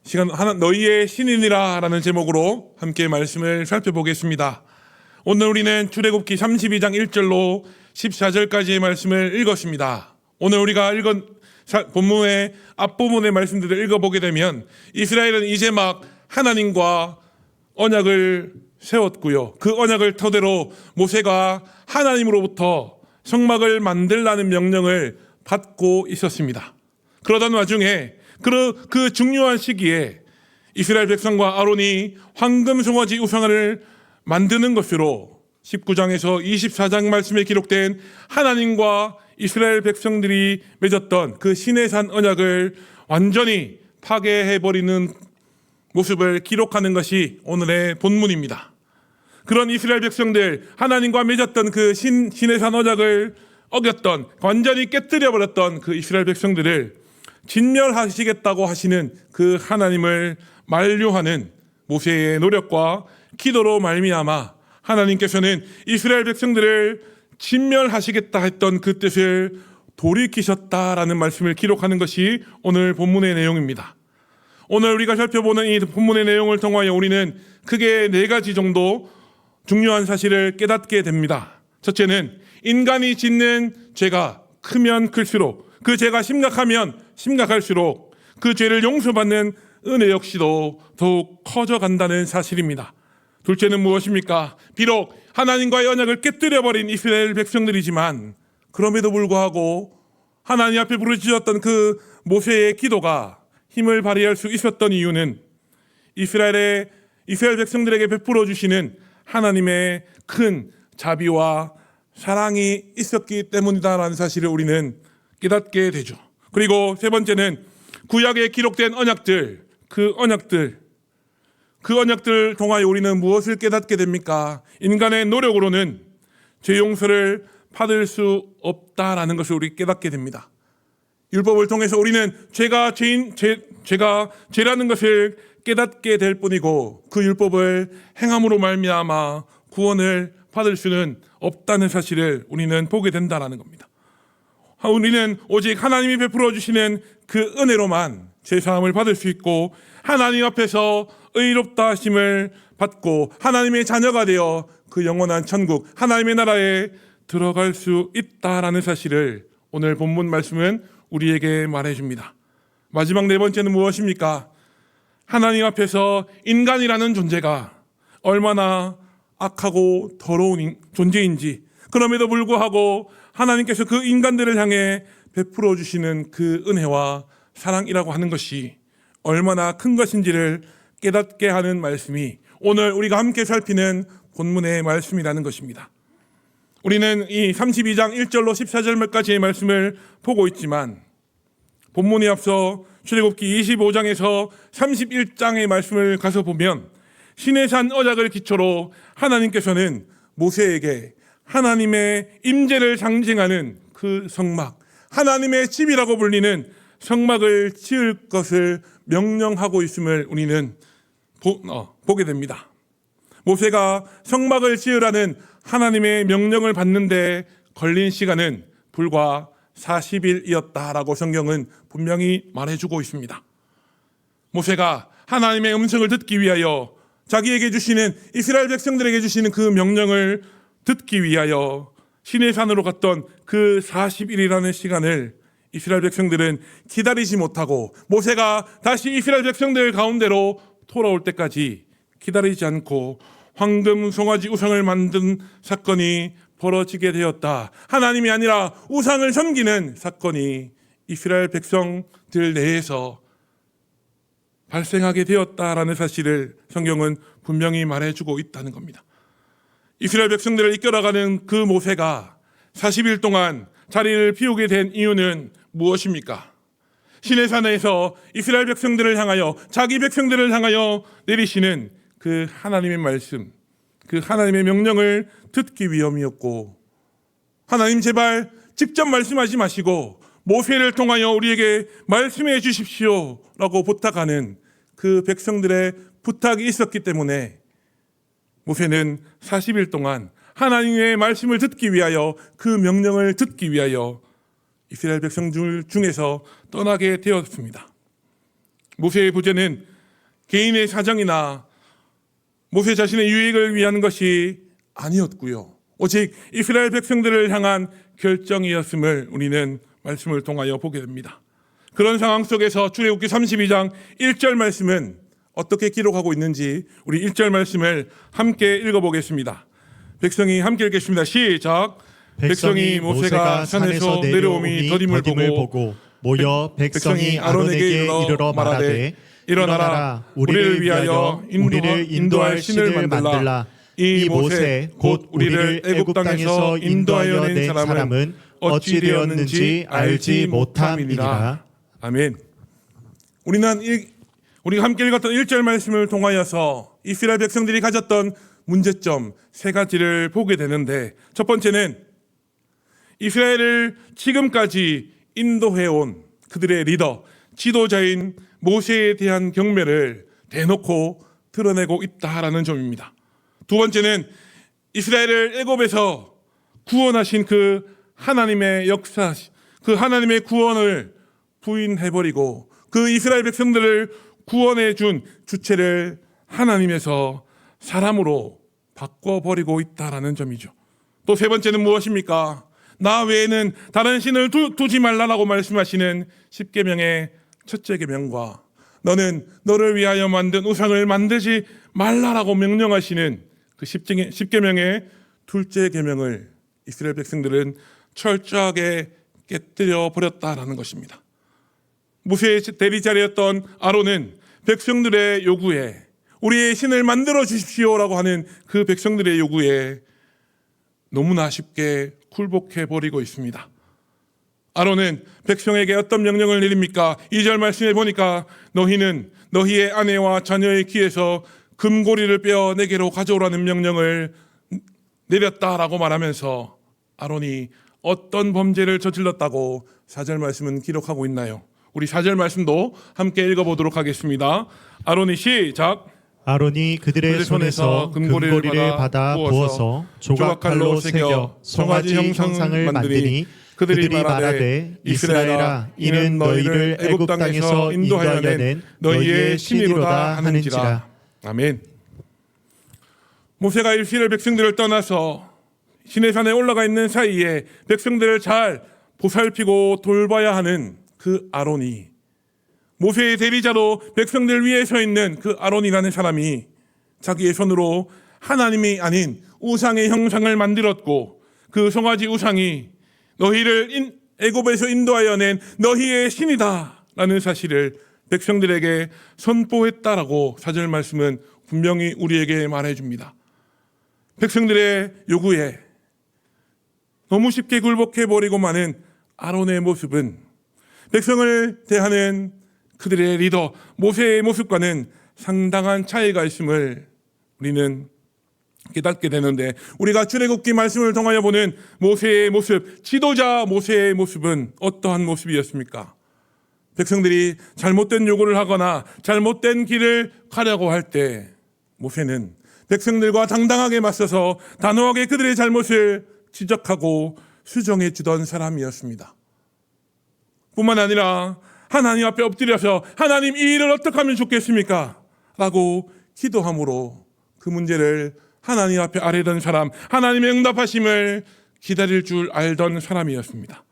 시간 하나 너희의 신이니라 라는 제목으로 함께 말씀을 살펴보겠습니다. 오늘 우리는 출애굽기 32장 1절로 14절까지의 말씀을 읽었습니다. 오늘 우리가 읽은 본문의 앞부분의 말씀들을 읽어보게 되면 이스라엘은 이제 막 하나님과 언약을 세웠고요. 그 언약을 토대로 모세가 하나님으로부터 성막을 만들라는 명령을 받고 있었습니다. 그러던 와중에 그 중요한 시기에 이스라엘 백성과 아론이 황금 송아지 우상을 만드는 것으로 19장에서 24장 말씀에 기록된 하나님과 이스라엘 백성들이 맺었던 그 시내산 언약을 완전히 파괴해버리는 모습을 기록하는 것이 오늘의 본문입니다. 그런 이스라엘 백성들, 하나님과 맺었던 그 시내산 언약을 어겼던, 완전히 깨뜨려버렸던 그 이스라엘 백성들을 진멸하시겠다고 하시는 그 하나님을 만류하는 모세의 노력과 기도로 말미암아 하나님께서는 이스라엘 백성들을 진멸하시겠다 했던 그 뜻을 돌이키셨다라는 말씀을 기록하는 것이 오늘 본문의 내용입니다. 오늘 우리가 살펴보는 이 본문의 내용을 통하여 우리는 크게 4가지 정도 중요한 사실을 깨닫게 됩니다. 첫째는 인간이 짓는 죄가 크면 클수록, 그 죄가 심각하면 심각할수록 그 죄를 용서받는 은혜 역시도 더욱 커져간다는 사실입니다. 둘째는 무엇입니까? 비록 하나님과의 언약을 깨뜨려버린 이스라엘 백성들이지만 그럼에도 불구하고 하나님 앞에 부르짖었던 그 모세의 기도가 힘을 발휘할 수 있었던 이유는 이스라엘 백성들에게 베풀어 주시는 하나님의 큰 자비와 사랑이 있었기 때문이다라는 사실을 우리는 깨닫게 되죠. 그리고 세 번째는 구약에 기록된 언약들, 그 언약들 통하여 우리는 무엇을 깨닫게 됩니까? 인간의 노력으로는 죄 용서를 받을 수 없다라는 것을 우리 깨닫게 됩니다. 율법을 통해서 우리는 죄가 죄라는 것을 깨닫게 될 뿐이고 그 율법을 행함으로 말미암아 구원을 받을 수는 없다는 사실을 우리는 보게 된다라는 겁니다. 우리는 오직 하나님이 베풀어 주시는 그 은혜로만 죄사함을 받을 수 있고 하나님 앞에서 의롭다 하심을 받고 하나님의 자녀가 되어 그 영원한 천국 하나님의 나라에 들어갈 수 있다라는 사실을 오늘 본문 말씀은 우리에게 말해줍니다. 마지막 4번째는 무엇입니까? 하나님 앞에서 인간이라는 존재가 얼마나 악하고 더러운 존재인지, 그럼에도 불구하고 하나님께서 그 인간들을 향해 베풀어 주시는 그 은혜와 사랑이라고 하는 것이 얼마나 큰 것인지를 깨닫게 하는 말씀이 오늘 우리가 함께 살피는 본문의 말씀이라는 것입니다. 우리는 이 32장 1절로 14절까지의 말씀을 보고 있지만 본문에 앞서 출애굽기 25장에서 31장의 말씀을 가서 보면 시내산 언약을 기초로 하나님께서는 모세에게 하나님의 임재를 상징하는 그 성막, 하나님의 집이라고 불리는 성막을 지을 것을 명령하고 있음을 우리는 보게 됩니다. 모세가 성막을 지으라는 하나님의 명령을 받는데 걸린 시간은 불과 40일이었다라고 성경은 분명히 말해주고 있습니다. 모세가 하나님의 음성을 듣기 위하여 자기에게 주시는, 이스라엘 백성들에게 주시는 그 명령을 듣기 위하여 시내산으로 갔던 그 40일이라는 시간을 이스라엘 백성들은 기다리지 못하고 모세가 다시 이스라엘 백성들 가운데로 돌아올 때까지 기다리지 않고 황금 송아지 우상을 만든 사건이 벌어지게 되었다. 하나님이 아니라 우상을 섬기는 사건이 이스라엘 백성들 내에서 발생하게 되었다라는 사실을 성경은 분명히 말해주고 있다는 겁니다. 이스라엘 백성들을 이끌어가는 그 모세가 40일 동안 자리를 비우게 된 이유는 무엇입니까? 시내산에서 이스라엘 백성들을 향하여, 자기 백성들을 향하여 내리시는 그 하나님의 말씀, 그 하나님의 명령을 듣기 위함이었고, 하나님 제발 직접 말씀하지 마시고 모세를 통하여 우리에게 말씀해 주십시오 라고 부탁하는 그 백성들의 부탁이 있었기 때문에 모세는 40일 동안 하나님의 말씀을 듣기 위하여, 그 명령을 듣기 위하여 이스라엘 백성들 중에서 떠나게 되었습니다. 모세의 부재는 개인의 사정이나 모세 자신의 유익을 위한 것이 아니었고요. 오직 이스라엘 백성들을 향한 결정이었음을 우리는 말씀을 통하여 보게 됩니다. 그런 상황 속에서 출애굽기 32장 1절 말씀은 어떻게 기록하고 있는지 우리 1절 말씀을 함께 읽어보겠습니다. 백성이 함께 읽겠습니다. 시작. 백성이 모세가 산에서 내려오미 더딤을 보고 모여 백성이 아론에게 이르러 말하되 일어나라 우리를 위하여 인도할 신을 만들라. 이 모세 곧 우리를 애굽 땅에서 인도하여 낸 사람은 어찌 되었는지 알지 못함이니라. 아멘. 우리가 함께 읽었던 1절 말씀을 통하여서 이스라엘 백성들이 가졌던 문제점 세 가지를 보게 되는데, 첫 번째는 이스라엘을 지금까지 인도해온 그들의 리더, 지도자인 모세에 대한 경멸을 대놓고 드러내고 있다라는 점입니다. 두 번째는 이스라엘을 애굽에서 구원하신 그 하나님의 역사, 그 하나님의 구원을 부인해버리고 그 이스라엘 백성들을 구원해 준 주체를 하나님에서 사람으로 바꿔버리고 있다라는 점이죠. 또 세 번째는 무엇입니까? 나 외에는 다른 신을 두지 말라라고 말씀하시는 십계명의 첫째 계명과 너는 너를 위하여 만든 우상을 만들지 말라라고 명령하시는 그 십계명의 둘째 계명을 이스라엘 백성들은 철저하게 깨뜨려 버렸다라는 것입니다. 모세의 대리자리였던 아론은 백성들의 요구에, 우리의 신을 만들어 주십시오라고 하는 그 백성들의 요구에 너무나 쉽게 굴복해 버리고 있습니다. 아론은 백성에게 어떤 명령을 내립니까? 2절 말씀에 보니까 너희는 너희의 아내와 자녀의 귀에서 금고리를 빼어 내게로 가져오라는 명령을 내렸다라고 말하면서 아론이 어떤 범죄를 저질렀다고 4절 말씀은 기록하고 있나요? 우리 4절 말씀도 함께 읽어보도록 하겠습니다. 아론이 시작. 아론이 그들의 손에서 금고리를 받아 부어서 조각칼로 새겨 송아지 형상을 만드니 그들이 말하되 이스라엘아 이는 너희를 애굽 땅에서 인도하여 낸 너희의 신이로다 하는지라. 아멘. 모세가 이스라엘 백성들을 떠나서 시내산에 올라가 있는 사이에 백성들을 잘 보살피고 돌봐야 하는 그 아론이, 모세의 대리자로 백성들 위에 서 있는 그 아론이라는 사람이 자기의 손으로 하나님이 아닌 우상의 형상을 만들었고, 그 송아지 우상이 너희를 애굽에서 인도하여 낸 너희의 신이다 라는 사실을 백성들에게 선포했다라고 4절 말씀은 분명히 우리에게 말해줍니다. 백성들의 요구에 너무 쉽게 굴복해버리고 마는 아론의 모습은 백성을 대하는 그들의 리더 모세의 모습과는 상당한 차이가 있음을 우리는 깨닫게 되는데, 우리가 출애굽기 말씀을 통하여 보는 모세의 모습, 지도자 모세의 모습은 어떠한 모습이었습니까? 백성들이 잘못된 요구를 하거나 잘못된 길을 가려고 할 때 모세는 백성들과 당당하게 맞서서 단호하게 그들의 잘못을 지적하고 수정해 주던 사람이었습니다. 뿐만 아니라 하나님 앞에 엎드려서 하나님 이 일을 어떻게 하면 좋겠습니까? 라고 기도함으로 그 문제를 하나님 앞에 아뢰던 사람, 하나님의 응답하심을 기다릴 줄 알던 사람이었습니다.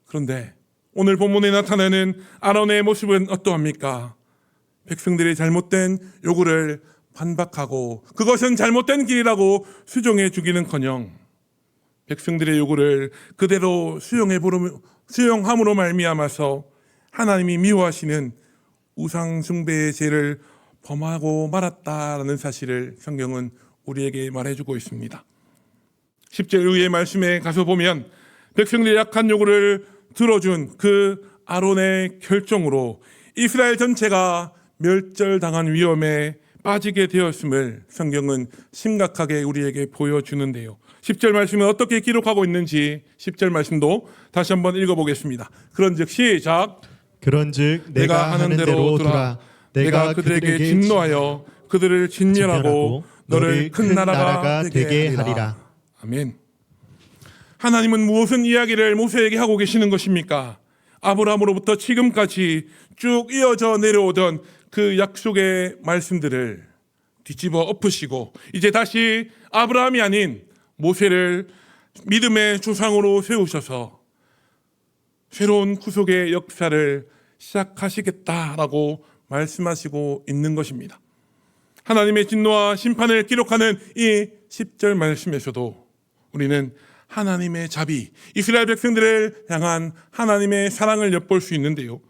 그런데 오늘 본문에 나타나는 아론의 모습은 어떠합니까? 백성들의 잘못된 요구를 반박하고 그것은 잘못된 길이라고 수정해 주기는커녕 백성들의 요구를 그대로 수용함으로 말미암아서 하나님이 미워하시는 우상 숭배의 죄를 범하고 말았다라는 사실을 성경은 우리에게 말해주고 있습니다. 10절 이후의 말씀에 가서 보면 백성들의 약한 요구를 들어준 그 아론의 결정으로 이스라엘 전체가 멸절당한 위험에 빠지게 되었음을 성경은 심각하게 우리에게 보여주는데요. 10절 말씀은 어떻게 기록하고 있는지 10절 말씀도 다시 한번 읽어보겠습니다. 그런즉 시작. 그런즉 내가 하는 대로 두라. 내가 그들에게 진노하여 그들을 진멸하고 너를 큰 나라가 되게 하리라. 아멘. 하나님은 무슨 이야기를 모세에게 하고 계시는 것입니까? 아브라함으로부터 지금까지 쭉 이어져 내려오던 그 약속의 말씀들을 뒤집어 엎으시고 이제 다시 아브라함이 아닌 모세를 믿음의 조상으로 세우셔서 새로운 구속의 역사를 시작하시겠다라고 말씀하시고 있는 것입니다. 하나님의 진노와 심판을 기록하는 이 10절 말씀에서도 우리는 하나님의 자비, 이스라엘 백성들을 향한 하나님의 사랑을 엿볼 수 있는데요.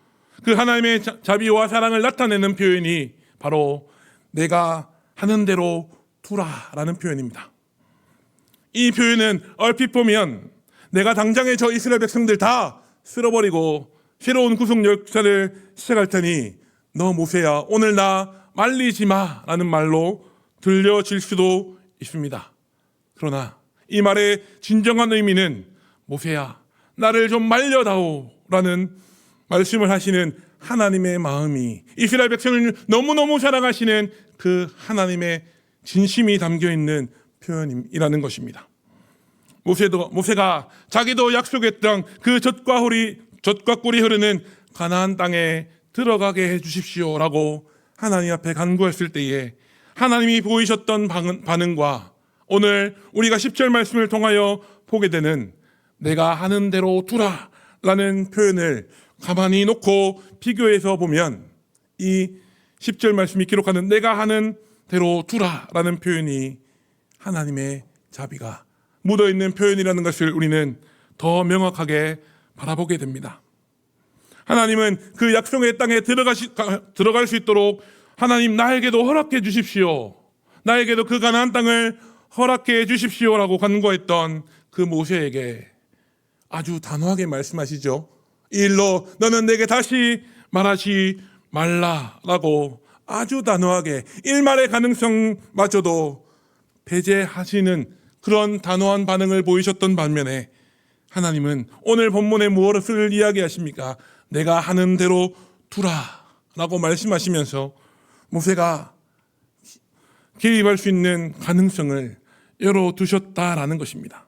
그 하나님의 자비와 사랑을 나타내는 표현이 바로 내가 하는 대로 두라라는 표현입니다. 이 표현은 얼핏 보면 내가 당장에 저 이스라엘 백성들 다 쓸어버리고 새로운 구속 역사를 시작할 테니 너 모세야 오늘 나 말리지 마라는 말로 들려질 수도 있습니다. 그러나 이 말의 진정한 의미는 모세야 나를 좀 말려다오라는 말씀을 하시는 하나님의 마음이 이스라엘 백성을 너무너무 사랑하시는 그 하나님의 진심이 담겨있는 표현이라는 것입니다. 모세가 자기도 약속의 땅 그 젖과 꿀이 흐르는 가나안 땅에 들어가게 해주십시오라고 하나님 앞에 간구했을 때에 하나님이 보이셨던 반응과 오늘 우리가 10절 말씀을 통하여 보게 되는 내가 하는 대로 두라라는 표현을 가만히 놓고 비교해서 보면 이 10절 말씀이 기록하는 내가 하는 대로 두라라는 표현이 하나님의 자비가 묻어있는 표현이라는 것을 우리는 더 명확하게 바라보게 됩니다. 하나님은 그 약속의 땅에 들어갈 수 있도록 하나님 나에게도 허락해 주십시오. 나에게도 그 가나안 땅을 허락해 주십시오라고 간구했던 그 모세에게 아주 단호하게 말씀하시죠. 이 일로 너는 내게 다시 말하지 말라라고 아주 단호하게 일말의 가능성마저도 배제하시는 그런 단호한 반응을 보이셨던 반면에 하나님은 오늘 본문에 무엇을 이야기하십니까? 내가 하는 대로 두라라고 말씀하시면서 모세가 개입할 수 있는 가능성을 열어두셨다라는 것입니다.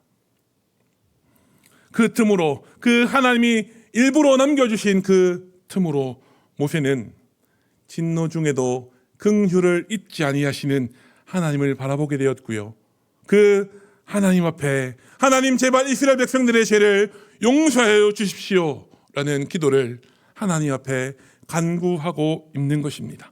그 틈으로 그 하나님이 일부러 남겨주신 그 틈으로 모세는 진노 중에도 긍휼을 잊지 아니하시는 하나님을 바라보게 되었고요. 그 하나님 앞에 하나님 제발 이스라엘 백성들의 죄를 용서하여 주십시오라는 기도를 하나님 앞에 간구하고 있는 것입니다.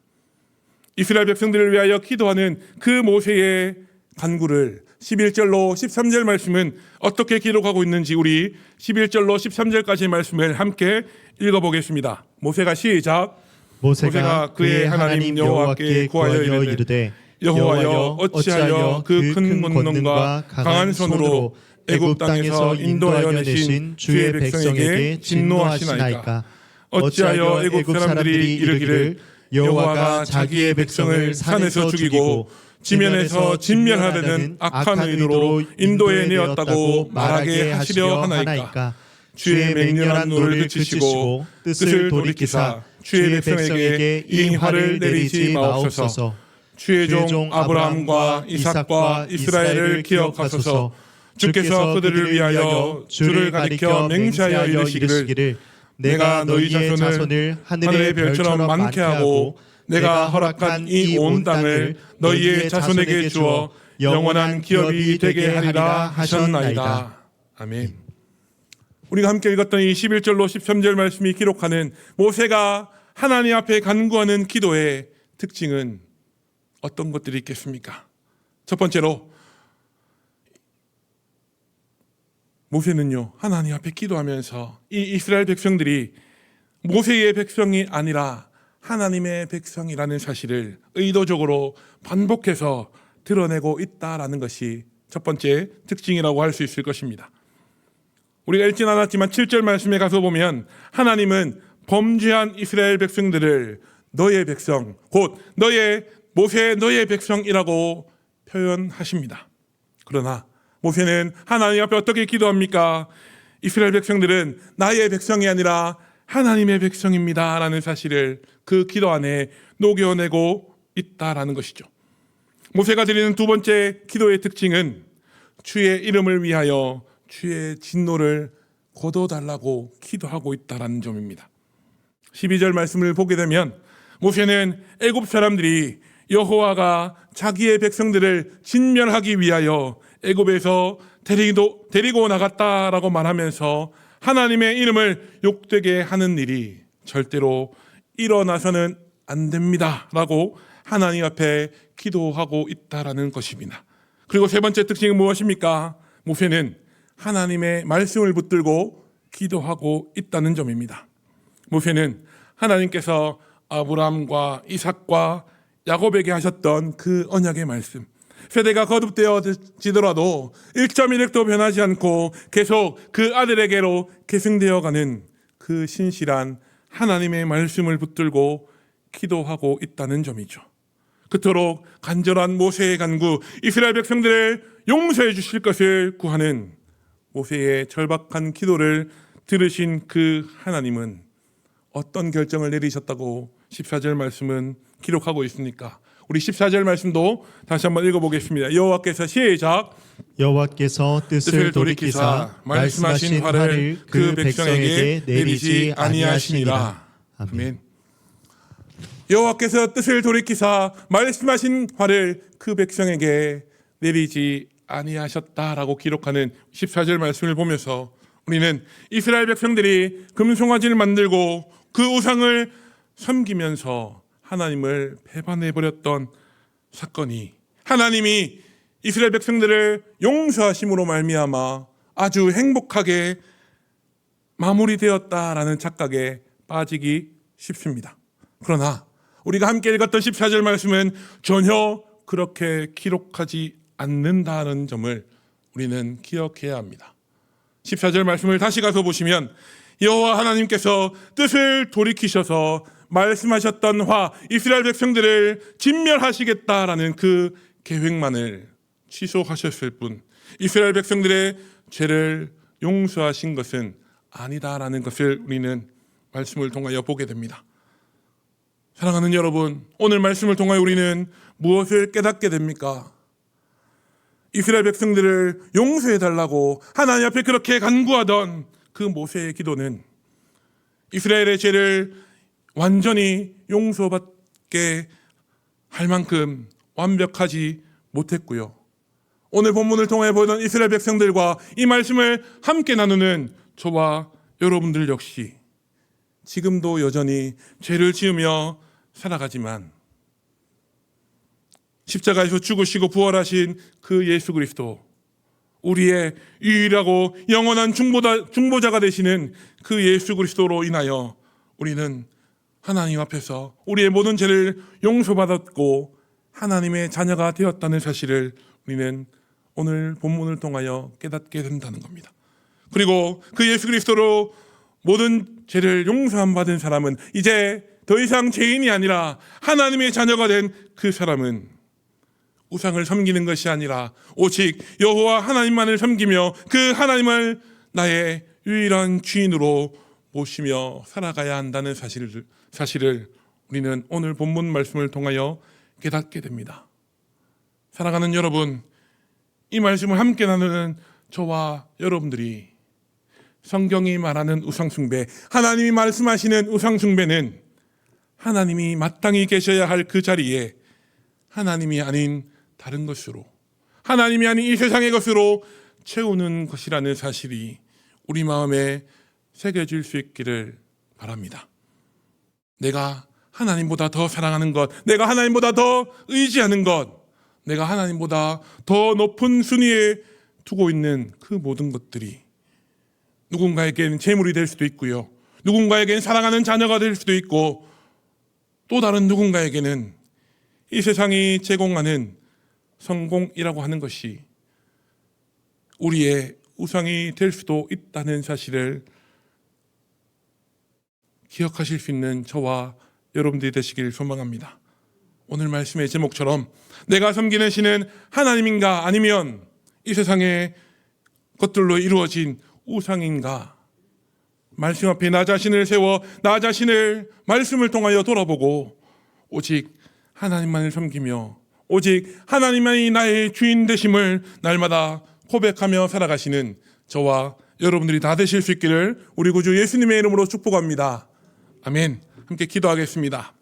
이스라엘 백성들을 위하여 기도하는 그 모세의 간구를 11절로 13절 말씀은 어떻게 기록하고 있는지 우리 11절로 13절까지의 말씀을 함께 읽어보겠습니다. 모세가 시작. 모세가 그의 하나님 여호와께 구하여 이르되 여호와여 어찌하여 그 큰 권능과 강한 손으로 애굽 땅에서 인도하여 내신 주의 백성에게 진노하시나이까. 어찌하여 애굽 사람들이 이르기를 여호와가 자기의 백성을 산에서 죽이고 지면에서 진멸하려는 악한 의도로 인도해 내었다고 말하게 하시려 하나이까. 주의 맹렬한 노를 그치시고 뜻을 돌이키사 주의 백성에게 이 화를 내리지 마옵소서. 주의 종 아브라함과 이삭과 이스라엘을 기억하소서. 주께서 그들을 위하여 주를 가리켜 맹세하여 이르시기를 내가 너희 자손을 하늘의 별처럼 많게 하고 내가 허락한 이 온 땅을 너희의 자손에게 주어 영원한 기업이 되게 하리라 하셨나이다. 아멘. 우리가 함께 읽었던 이 11절로 13절 말씀이 기록하는 모세가 하나님 앞에 간구하는 기도의 특징은 어떤 것들이 있겠습니까? 첫 번째로 모세는요 하나님 앞에 기도하면서 이 이스라엘 백성들이 모세의 백성이 아니라 하나님의 백성이라는 사실을 의도적으로 반복해서 드러내고 있다라는 것이 첫 번째 특징이라고 할 수 있을 것입니다. 우리가 읽진 않았지만 7절 말씀에 가서 보면 하나님은 범죄한 이스라엘 백성들을 너의 백성, 곧 너의 백성이라고 표현하십니다. 그러나 모세는 하나님 앞에 어떻게 기도합니까? 이스라엘 백성들은 나의 백성이 아니라 하나님의 백성입니다 라는 사실을 그 기도 안에 녹여내고 있다라는 것이죠. 모세가 드리는 두 번째 기도의 특징은 주의 이름을 위하여 주의 진노를 거둬달라고 기도하고 있다라는 점입니다. 12절 말씀을 보게 되면 모세는 애굽 사람들이 여호와가 자기의 백성들을 진멸하기 위하여 애굽에서 데리고 나갔다라고 말하면서 하나님의 이름을 욕되게 하는 일이 절대로 일어나서는 안 됩니다라고 하나님 앞에 기도하고 있다라는 것입니다. 그리고 세 번째 특징은 무엇입니까? 모세는 하나님의 말씀을 붙들고 기도하고 있다는 점입니다. 모세는 하나님께서 아브라함과 이삭과 야곱에게 하셨던 그 언약의 말씀, 세대가 거듭되어지더라도 1.1획도 변하지 않고 계속 그 아들에게로 계승되어가는 그 신실한 하나님의 말씀을 붙들고 기도하고 있다는 점이죠. 그토록 간절한 모세의 간구, 이스라엘 백성들을 용서해 주실 것을 구하는 모세의 절박한 기도를 들으신 그 하나님은 어떤 결정을 내리셨다고 14절 말씀은 기록하고 있습니까? 우리 14절 말씀도 다시 한번 읽어보겠습니다. 여호와께서 시작. 여호와께서 뜻을 돌이키사 말씀하신 화를 그 백성에게 내리지 아니하시니라. 아멘. 여호와께서 뜻을 돌이키사 말씀하신 화를 그 백성에게 내리지 아니하셨다라고 기록하는 14절 말씀을 보면서 우리는 이스라엘 백성들이 금송아지를 만들고 그 우상을 섬기면서 하나님을 배반해버렸던 사건이 하나님이 이스라엘 백성들을 용서하심으로 말미암아 아주 행복하게 마무리되었다라는 착각에 빠지기 쉽습니다. 그러나 우리가 함께 읽었던 14절 말씀은 전혀 그렇게 기록하지 않는다는 점을 우리는 기억해야 합니다. 14절 말씀을 다시 가서 보시면 여호와 하나님께서 뜻을 돌이키셔서 말씀하셨던 화, 이스라엘 백성들을 진멸하시겠다라는 그 계획만을 취소하셨을 뿐 이스라엘 백성들의 죄를 용서하신 것은 아니다라는 것을 우리는 말씀을 통하여 보게 됩니다. 사랑하는 여러분, 오늘 말씀을 통하여 우리는 무엇을 깨닫게 됩니까? 이스라엘 백성들을 용서해달라고 하나님 앞에 그렇게 간구하던 그 모세의 기도는 이스라엘의 죄를 완전히 용서받게 할 만큼 완벽하지 못했고요. 오늘 본문을 통해 보던 이스라엘 백성들과 이 말씀을 함께 나누는 저와 여러분들 역시 지금도 여전히 죄를 지으며 살아가지만 십자가에서 죽으시고 부활하신 그 예수 그리스도, 우리의 유일하고 영원한 중보자가 되시는 그 예수 그리스도로 인하여 우리는 하나님 앞에서 우리의 모든 죄를 용서받았고 하나님의 자녀가 되었다는 사실을 우리는 오늘 본문을 통하여 깨닫게 된다는 겁니다. 그리고 그 예수 그리스도로 모든 죄를 용서함 받은 사람은 이제 더 이상 죄인이 아니라 하나님의 자녀가 된 그 사람은 우상을 섬기는 것이 아니라 오직 여호와 하나님만을 섬기며 그 하나님을 나의 유일한 주인으로 모시며 살아가야 한다는 사실을 우리는 오늘 본문 말씀을 통하여 깨닫게 됩니다. 사랑하는 여러분, 이 말씀을 함께 나누는 저와 여러분들이 성경이 말하는 우상숭배, 하나님이 말씀하시는 우상숭배는 하나님이 마땅히 계셔야 할 그 자리에 하나님이 아닌 다른 것으로, 하나님이 아닌 이 세상의 것으로 채우는 것이라는 사실이 우리 마음에 새겨질 수 있기를 바랍니다. 내가 하나님보다 더 사랑하는 것, 내가 하나님보다 더 의지하는 것, 내가 하나님보다 더 높은 순위에 두고 있는 그 모든 것들이 누군가에게는 재물이 될 수도 있고요, 누군가에게는 사랑하는 자녀가 될 수도 있고, 또 다른 누군가에게는 이 세상이 제공하는 성공이라고 하는 것이 우리의 우상이 될 수도 있다는 사실을 기억하실 수 있는 저와 여러분들이 되시길 소망합니다. 오늘 말씀의 제목처럼 내가 섬기는 신은 하나님인가 아니면 이 세상의 것들로 이루어진 우상인가, 말씀 앞에 나 자신을 세워 나 자신을 말씀을 통하여 돌아보고 오직 하나님만을 섬기며 오직 하나님만이 나의 주인 되심을 날마다 고백하며 살아가시는 저와 여러분들이 다 되실 수 있기를 우리 구주 예수님의 이름으로 축복합니다. 아멘. 함께 기도하겠습니다.